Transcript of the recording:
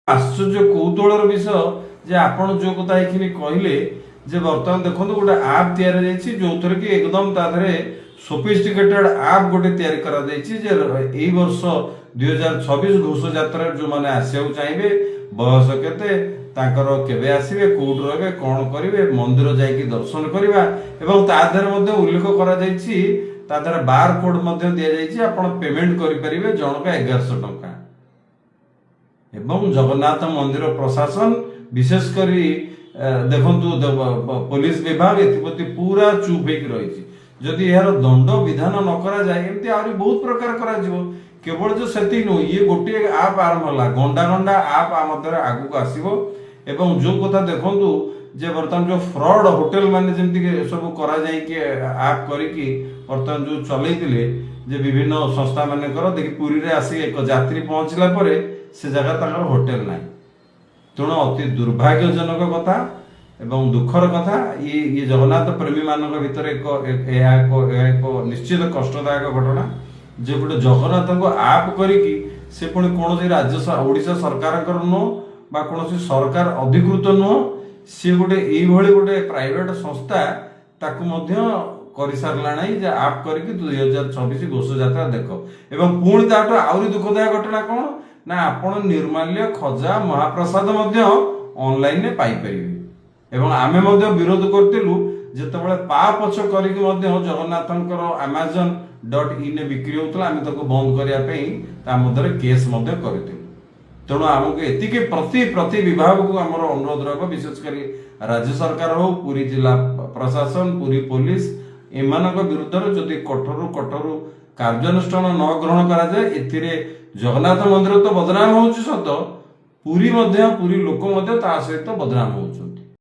आश्चर्य कौतूहल विषय जे आपण जो कथा ये कहले जे बर्तमान देखो गोटे आप या जो थर कि एकदम ताधरे सोफिस्टिकेटेड आप गोटे या वर्ष 2026 घोष यात्रा जो मैंने आसवा चाहिए बयस केते आसवे कौट रे कौन करेंगे मंदिर जाकि दर्शन करवा उल्लेख कर बार कोड दि आप पेमेंट करेंगे जनक 1100 टंका एवं जगन्नाथ मंदिर प्रशासन विशेषकर देखु पुलिस विभाग एप्रति पूरा चुप हो जदि यार दंड विधान न करा जाए एमती आहरी बहुत प्रकार करा केवल जो से नुह ये गोटे आप आरंभ है गंडा गंडा आप आगू आसो एवं जो कथा देखु जे बर्तमान जो फ्रॉड होटेल माने जमती सब करा आप करिकी बर्तमान जो चलते जे विभिन्न संस्था मानकर देखिए पुरी रे आसी एक यात्री पहुंचला परे से जगह तक होटेल ना तेणु अति दुर्भाग्यजनक कथा एवं दुखर कथा ये जगन्नाथ प्रेमी मान भर एक निश्चित कष्टदायक घटना जो गोटे जगन्नाथ को आप करिकी से पुणी कौन राज्य ओडिशा सरकार नुह बा कौन सरकार अधिकृत नुह सी गोटे गोटे प्राइवेट संस्था ताकू कर सारा ना जे आप करके 2026 घोष यात्रा देख एवं पुणी ताठू आहरी दुखदायक घटना कौन ना आपण निर्माल्य खजा महाप्रसाद ऑनलाइन पाइपर एवं आमे विरोध करथिलु जेतेबेले पा पछ करिक जगन्नाथंकर amazon.in बिक्री होतला आमे ताको बंद करिया पई ता मधरे केस करथिलु तेणु आमको एतिके प्रति विभाग को आमर अनुरोध रह विशेषकर राज्य सरकार हो पुरी जिला प्रशासन पुरी पुलिस एमानक विरुद्ध जदि कठोर कार्यानुष्ठान न ग्रहण करा जाए एथिरे जगन्नाथ मंदिर तो बदनाम होउछ सत पुरी लोक सहित बदनाम होउछ।